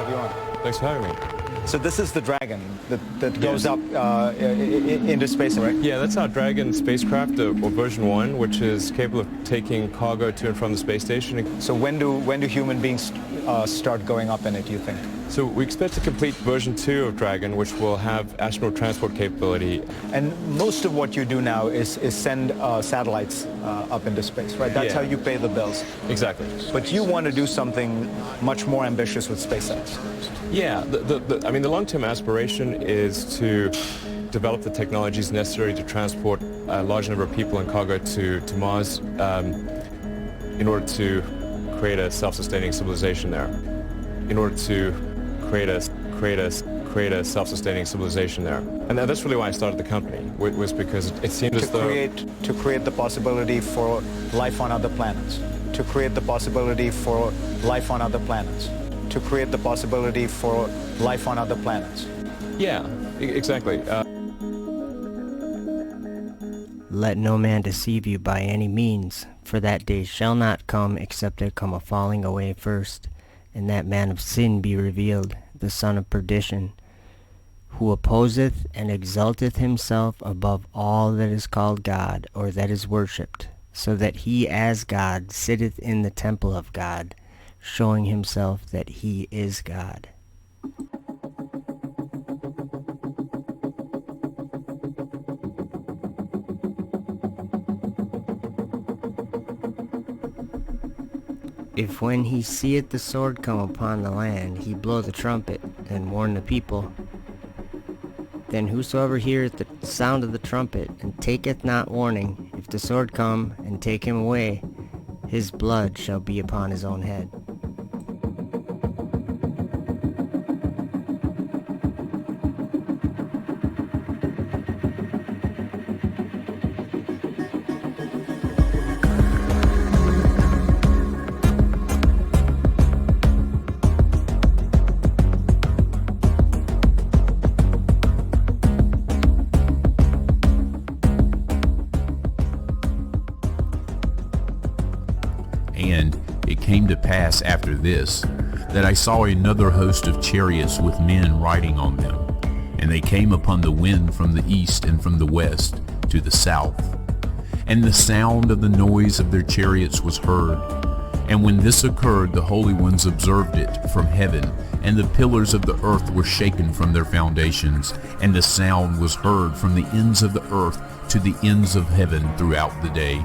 have you on. Thanks for having me. So this is the Dragon that goes up into space, right? Yeah, that's our Dragon spacecraft, or version 1, which is capable of taking cargo to and from the space station. So when do human beings start going up in it, you think? So we expect to complete version 2 of Dragon, which will have astronaut transport capability. And most of what you do now is send satellites up into space, right? That's Yeah. how you pay the bills. Exactly. But you want to do something much more ambitious with SpaceX. Yeah, the long-term aspiration is to develop the technologies necessary to transport a large number of people and cargo to Mars in order to create a self-sustaining civilization there. In order to create a self-sustaining civilization there. And that's really why I started the company, was because it seemed as though... To create the possibility for life on other planets. To create the possibility for life on other planets. To create the possibility for life on other planets. Yeah, exactly. Let no man deceive you by any means, for that day shall not come except there come a falling away first, and that man of sin be revealed, the son of perdition, who opposeth and exalteth himself above all that is called God, or that is worshipped, so that he as God sitteth in the temple of God, showing himself that he is God. If when he seeth the sword come upon the land, he blow the trumpet, and warn the people, then whosoever heareth the sound of the trumpet, and taketh not warning, if the sword come and take him away, his blood shall be upon his own head. And it came to pass after this, that I saw another host of chariots with men riding on them. And they came upon the wind from the east and from the west to the south. And the sound of the noise of their chariots was heard. And when this occurred, the holy ones observed it from heaven, and the pillars of the earth were shaken from their foundations, and the sound was heard from the ends of the earth to the ends of heaven throughout the day.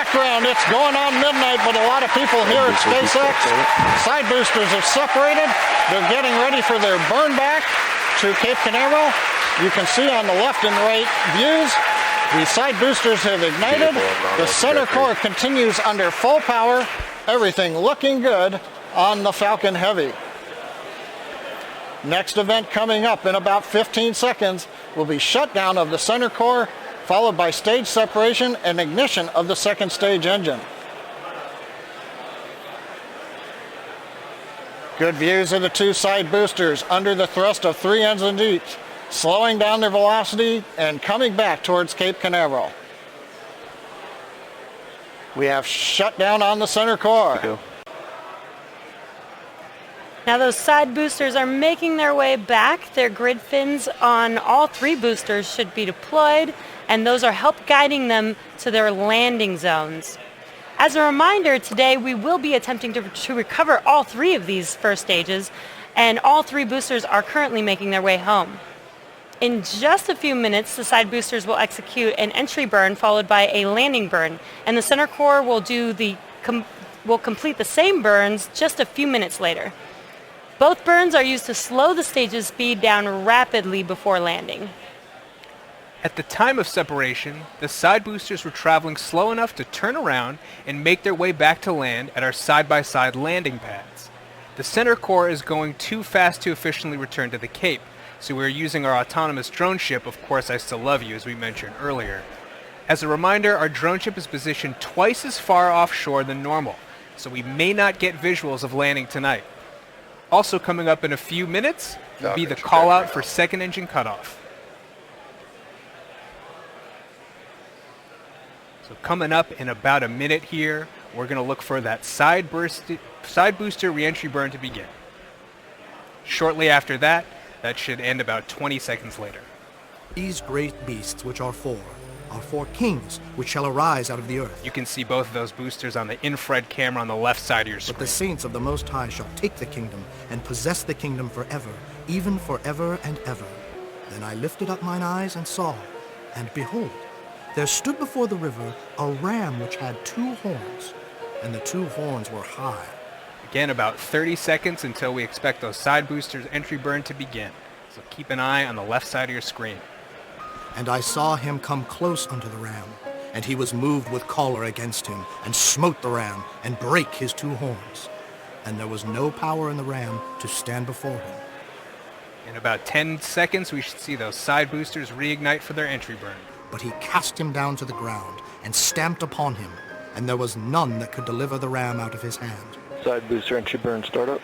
background, it's going on midnight, but a lot of people here at SpaceX, side boosters are separated. They're getting ready for their burn back to Cape Canaveral. You can see on the left and right views, the side boosters have ignited. The center core continues under full power. Everything looking good on the Falcon Heavy. Next event coming up in about 15 seconds will be shutdown of the center core, followed by stage separation and ignition of the second stage engine. Good views of the two side boosters under the thrust of 3 engines each, slowing down their velocity and coming back towards Cape Canaveral. We have shutdown on the center core. Now those side boosters are making their way back. Their grid fins on all 3 boosters should be deployed, and those are help guiding them to their landing zones. As a reminder, today we will be attempting to recover all 3 of these first stages, and all 3 boosters are currently making their way home. In just a few minutes, the side boosters will execute an entry burn followed by a landing burn, and the center core will complete the same burns just a few minutes later. Both burns are used to slow the stage's speed down rapidly before landing. At the time of separation, the side boosters were traveling slow enough to turn around and make their way back to land at our side-by-side landing pads. The center core is going too fast to efficiently return to the Cape, so we're using our autonomous drone ship, Of Course I Still Love You, as we mentioned earlier. As a reminder, our drone ship is positioned twice as far offshore than normal, so we may not get visuals of landing tonight. Also coming up in a few minutes will be the call out for second engine cutoff. So coming up in about a minute here, we're going to look for that side booster reentry burn to begin. Shortly after that, that should end about 20 seconds later. These great beasts which are 4 kings which shall arise out of the earth. You can see both of those boosters on the infrared camera on the left side of your screen. But the saints of the Most High shall take the kingdom and possess the kingdom forever, even forever and ever. Then I lifted up mine eyes and saw, and behold, there stood before the river a ram which had 2 horns, and the 2 horns were high. Again, about 30 seconds until we expect those side boosters entry burn to begin. So keep an eye on the left side of your screen. And I saw him come close unto the ram, and he was moved with choler against him, and smote the ram, and brake his 2 horns. And there was no power in the ram to stand before him. In about 10 seconds, we should see those side boosters reignite for their entry burn. But he cast him down to the ground, and stamped upon him, and there was none that could deliver the ram out of his hand. Side booster entry burn startup.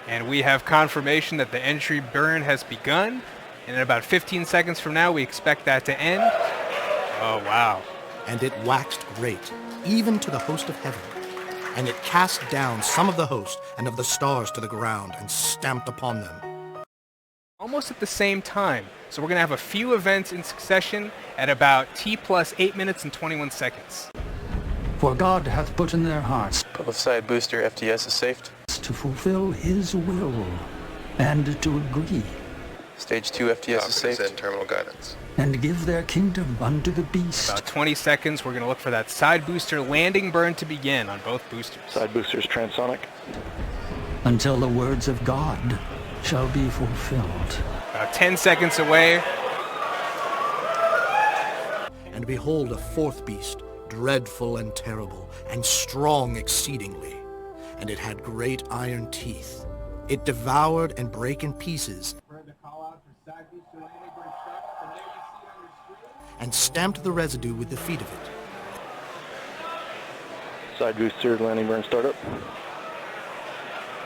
And we have confirmation that the entry burn has begun. And in about 15 seconds from now, we expect that to end. Oh, wow. And it waxed great, even to the host of heaven. And it cast down some of the host and of the stars to the ground, and stamped upon them. Almost at the same time. So we're going to have a few events in succession at about T plus 8 minutes and 21 seconds. For God hath put in their hearts Both side booster FTS is safe. to fulfill his will, and to agree, Stage 2 FTS is safe. And terminal guidance. and give their kingdom unto the beast. About 20 seconds, we're going to look for that side booster landing burn to begin on both boosters. Side boosters transonic. Until the words of God shall be fulfilled. About 10 seconds away. And behold, a 4th beast, dreadful and terrible, and strong exceedingly. And it had great iron teeth. It devoured and brake in pieces, and stamped the residue with the feet of it. Side booster landing burn startup.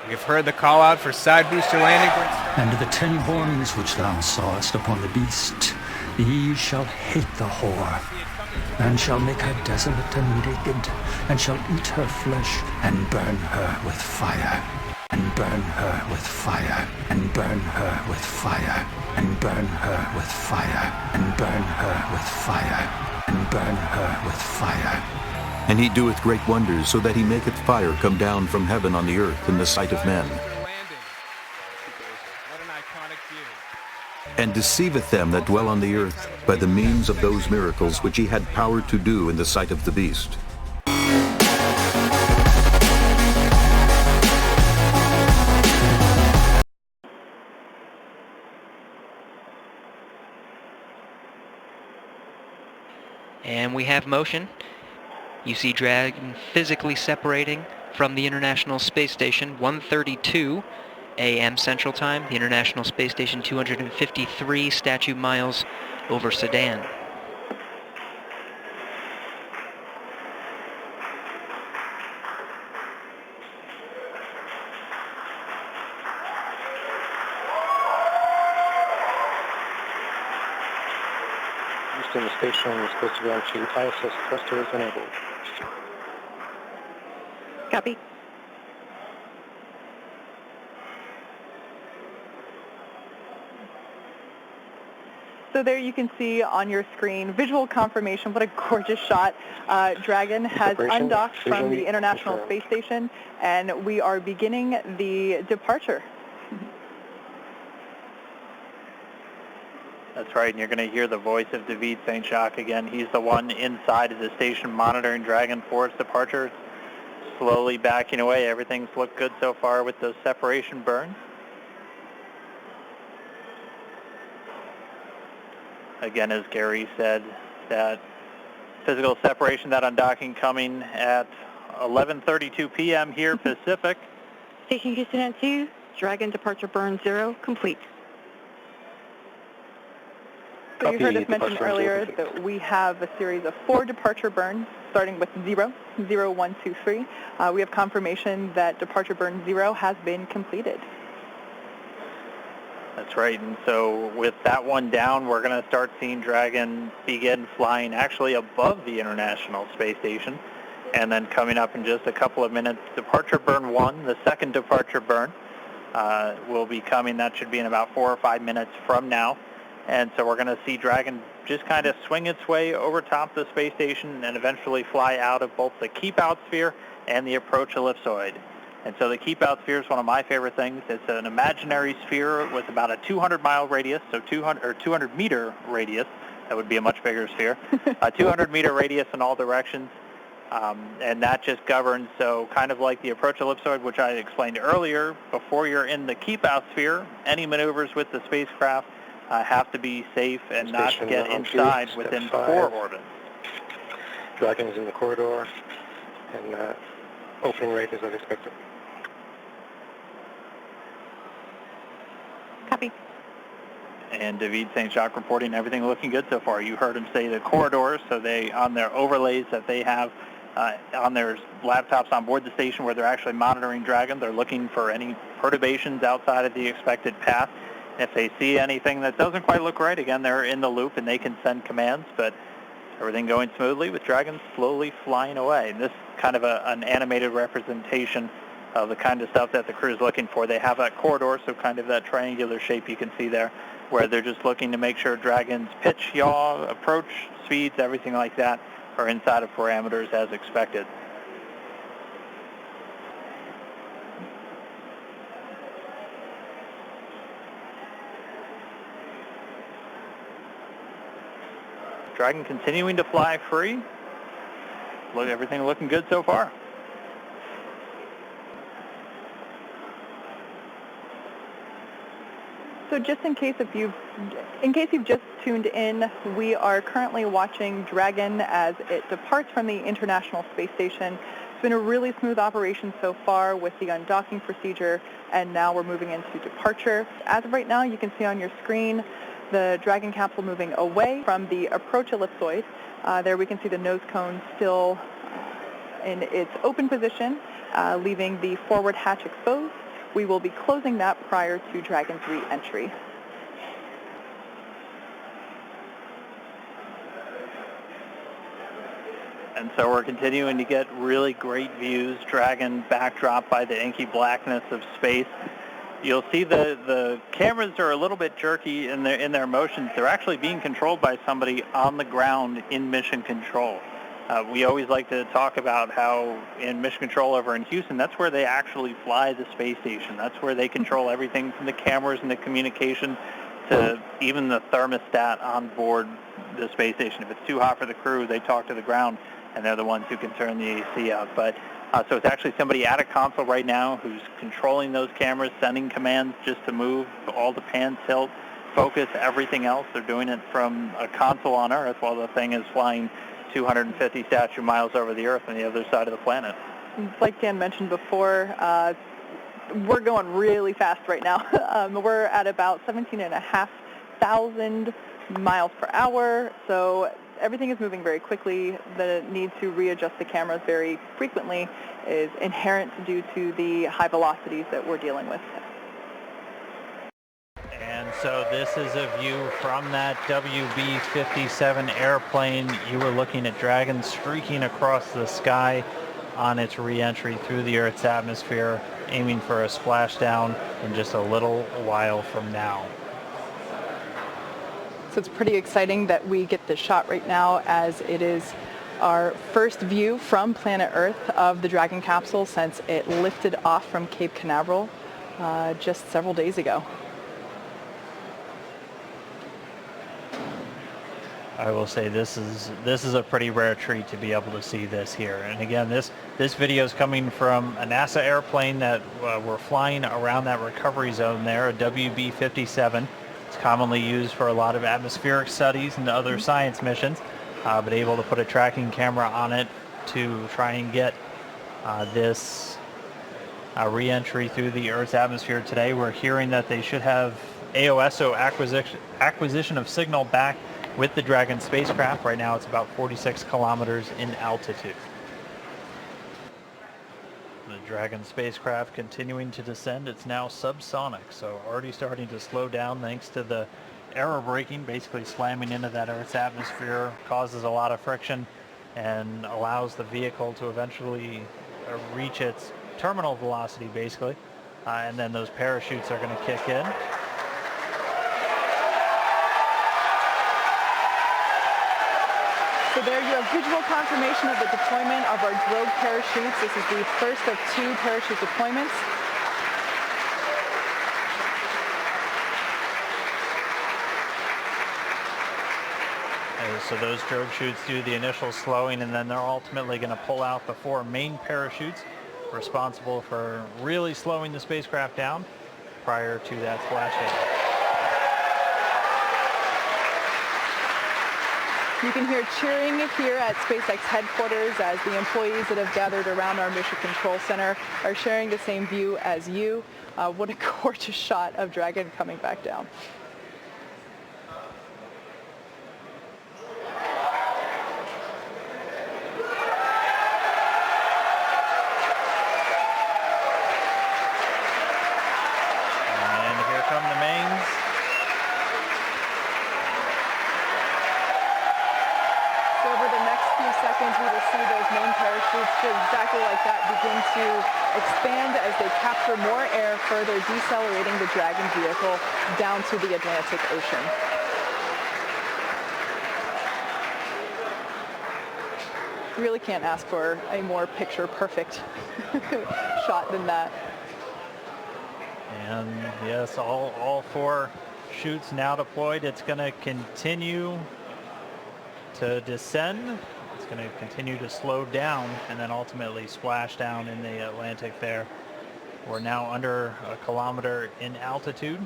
We've heard the call out for side booster landing burns. And the 10 horns which thou sawest upon the beast, ye shall hate the whore, and shall make her desolate and naked, and shall eat her flesh, and burn her with fire, and burn her with fire, and burn her with fire, and burn her with fire, and burn her with fire, and burn her with fire. And he doeth great wonders, so that he maketh fire come down from heaven on the earth in the sight of men. What an iconic view. And and deceiveth them that dwell on the earth by the means of those miracles which he had power to do in the sight of the beast. And we have motion. You see Dragon physically separating from the International Space Station, 1:32 a.m. Central Time. The International Space Station, 253 statute miles over Sedan. Houston, the station is supposed to be on to ISS thrusters enabled. Copy. So there you can see on your screen visual confirmation. What a gorgeous shot. Dragon has undocked from the International Space Station, and we are beginning the departure. That's right, and you're going to hear the voice of David St. Jacques again. He's the one inside of the station monitoring Dragon for its departure. It's slowly backing away. Everything's looked good so far with those separation burns. Again, as Gary said, that physical separation, that undocking coming at 11:32 p.m. here Pacific. Station Houston at 2, Dragon departure burn 0, complete. So you heard us mention earlier that we have a series of 4 departure burns, starting with 0, 0, 1, 2, 3. We have confirmation that departure burn 0 has been completed. That's right, and so with that one down, we're going to start seeing Dragon begin flying actually above the International Space Station. And then coming up in just a couple of minutes, departure burn 1, the second departure burn, will be coming. That should be in about 4 or 5 minutes from now. And so we're going to see Dragon just kind of swing its way over top the space station and eventually fly out of both the keep-out sphere and the approach ellipsoid. And so the keep-out sphere is one of my favorite things. It's an imaginary sphere with about a 200-mile radius, so 200-meter radius. That would be a much bigger sphere. A 200-meter radius in all directions. And that just governs, so kind of like the approach ellipsoid, which I explained earlier, before you're in the keep-out sphere, any maneuvers with the spacecraft have to be safe and not get inside within 4 orbits. Dragon is in the corridor, and opening rate is as expected. Copy. And David St. Jacques reporting everything looking good so far. You heard him say the corridors, so they, on their overlays that they have on their laptops on board the station where they're actually monitoring Dragon, they're looking for any perturbations outside of the expected path. If they see anything that doesn't quite look right, again, they're in the loop and they can send commands, but everything going smoothly with Dragon slowly flying away. And this is kind of an animated representation of the kind of stuff that the crew is looking for. They have that corridor, so kind of that triangular shape you can see there, where they're just looking to make sure Dragon's pitch, yaw, approach, speeds, everything like that are inside of parameters as expected. Dragon continuing to fly free. Look, everything looking good so far. So just in case you've just tuned in, we are currently watching Dragon as it departs from the International Space Station. It's been a really smooth operation so far with the undocking procedure, and now we're moving into departure. As of right now, you can see on your screen the Dragon capsule moving away from the approach ellipsoid. There we can see the nose cone still in its open position, leaving the forward hatch exposed. We will be closing that prior to Dragon's re-entry. And so we're continuing to get really great views. Dragon backdrop by the inky blackness of space. You'll see the cameras are a little bit jerky in their motions. They're actually being controlled by somebody on the ground in mission control. We always like to talk about how in mission control over in Houston, that's where they actually fly the space station. That's where they control everything from the cameras and the communication to even the thermostat on board the space station. If it's too hot for the crew, they talk to the ground, and they're the ones who can turn the AC out. But so it's actually somebody at a console right now who's controlling those cameras, sending commands just to move all the pan, tilt, focus, everything else. They're doing it from a console on Earth while the thing is flying 250 statute miles over the Earth on the other side of the planet. Like Dan mentioned before, we're going really fast right now. We're at about 17,500 miles per hour, so everything is moving very quickly. The need to readjust the cameras very frequently is inherent due to the high velocities that we're dealing with. And so this is a view from that WB-57 airplane. You were looking at Dragon streaking across the sky on its re-entry through the Earth's atmosphere, aiming for a splashdown in just a little while from now. So it's pretty exciting that we get this shot right now, as it is our first view from planet Earth of the Dragon capsule since it lifted off from Cape Canaveral just several days ago. I will say this is a pretty rare treat to be able to see this here. And again, this video is coming from a NASA airplane that we're flying around that recovery zone there, a WB-57. It's commonly used for a lot of atmospheric studies and other science missions, but able to put a tracking camera on it to try and get this re-entry through the Earth's atmosphere today. We're hearing that they should have AOSO acquisition of signal back with the Dragon spacecraft. Right now it's about 46 kilometers in altitude. The Dragon spacecraft continuing to descend. It's now subsonic, so already starting to slow down thanks to the aero braking, basically slamming into that Earth's atmosphere, causes a lot of friction and allows the vehicle to eventually reach its terminal velocity, basically. And then those parachutes are going to kick in. So there you have visual confirmation of the deployment of our drogue parachutes. This is the first of 2 parachute deployments. So those drogue chutes do the initial slowing, and then they're ultimately going to pull out the 4 main parachutes responsible for really slowing the spacecraft down prior to that splashdown. You can hear cheering here at SpaceX headquarters as the employees that have gathered around our Mission Control Center are sharing the same view as you. What a gorgeous shot of Dragon coming back down. And here come the mains. Seconds, we will see those main parachutes exactly like that begin to expand as they capture more air, further decelerating the Dragon vehicle down to the Atlantic Ocean. Really can't ask for a more picture-perfect shot than that. And yes, all 4 chutes now deployed. It's going to continue to descend. It's going to continue to slow down and then ultimately splash down in the Atlantic there. We're now under a kilometer in altitude.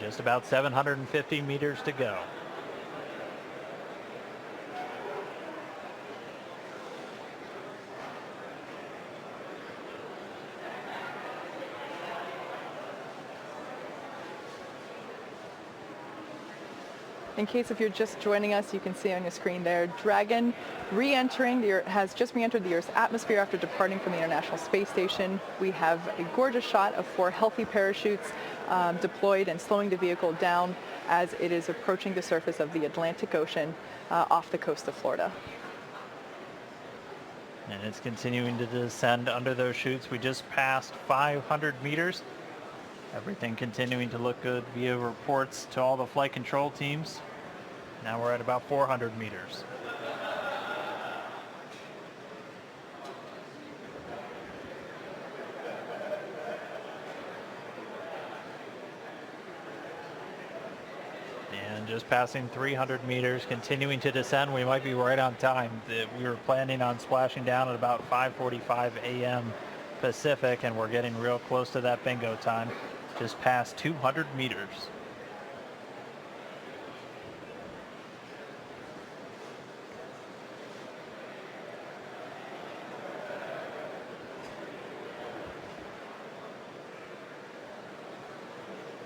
Just about 750 meters to go. In case if you're just joining us, you can see on your screen there, Dragon has just re-entered the Earth's atmosphere after departing from the International Space Station. We have a gorgeous shot of 4 healthy parachutes deployed and slowing the vehicle down as it is approaching the surface of the Atlantic Ocean off the coast of Florida. And it's continuing to descend under those chutes. We just passed 500 meters Everything continuing to look good via reports to all the flight control teams. Now we're at about 400 meters. And just passing 300 meters, continuing to descend. We might be right on time. We were planning on splashing down at about 5:45 a.m. Pacific, and we're getting real close to that bingo time. Just past 200 meters.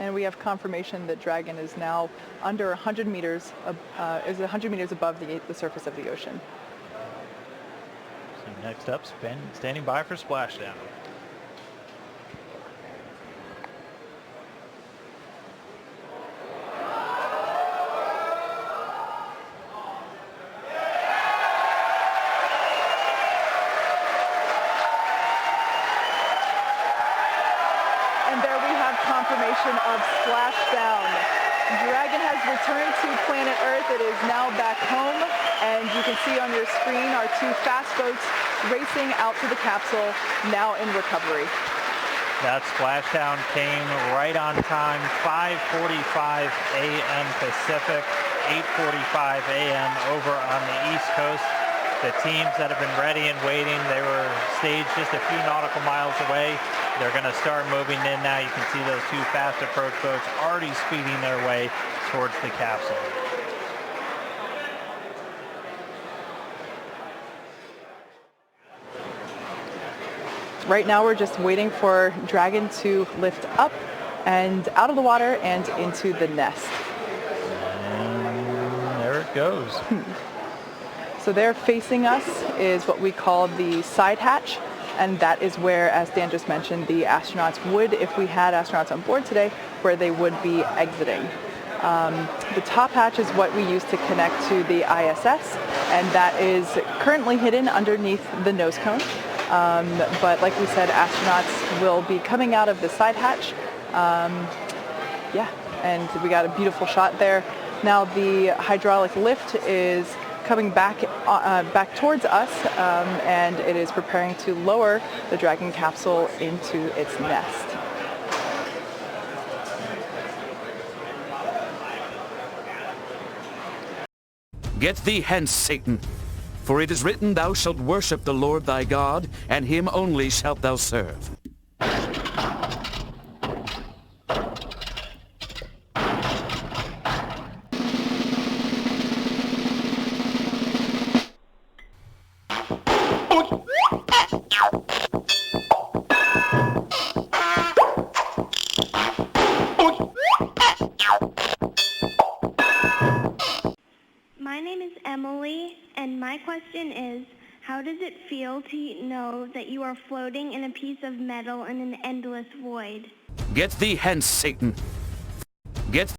And we have confirmation that Dragon is now under 100 meters, is 100 meters above the surface of the ocean. So next up, standing by for splashdown. Confirmation of splashdown. Dragon has returned to planet Earth. It is now back home, and you can see on your screen our two fast boats racing out to the capsule, now in recovery. That splashdown came right on time, 5:45 a.m. Pacific, 8:45 a.m. over on the East Coast. The teams that have been ready and waiting, they were staged just a few nautical miles away. They're going to start moving in now. You can see those two fast approach boats already speeding their way towards the capsule. Right now we're just waiting for Dragon to lift up and out of the water and into the nest. And there it goes. So there facing us is what we call the side hatch, and that is where, as Dan just mentioned, the astronauts would, if we had astronauts on board today, where they would be exiting. The top hatch is what we use to connect to the ISS, and that is currently hidden underneath the nose cone. But like we said, astronauts will be coming out of the side hatch. And we got a beautiful shot there. Now the hydraulic lift is coming back towards us, and it is preparing to lower the Dragon capsule into its nest. Get thee hence, Satan, for it is written, thou shalt worship the Lord thy God, and him only shalt thou serve. My name is Emily, and my question is, how does it feel to know that you are floating in a piece of metal in an endless void? Get thee hence, Satan. Get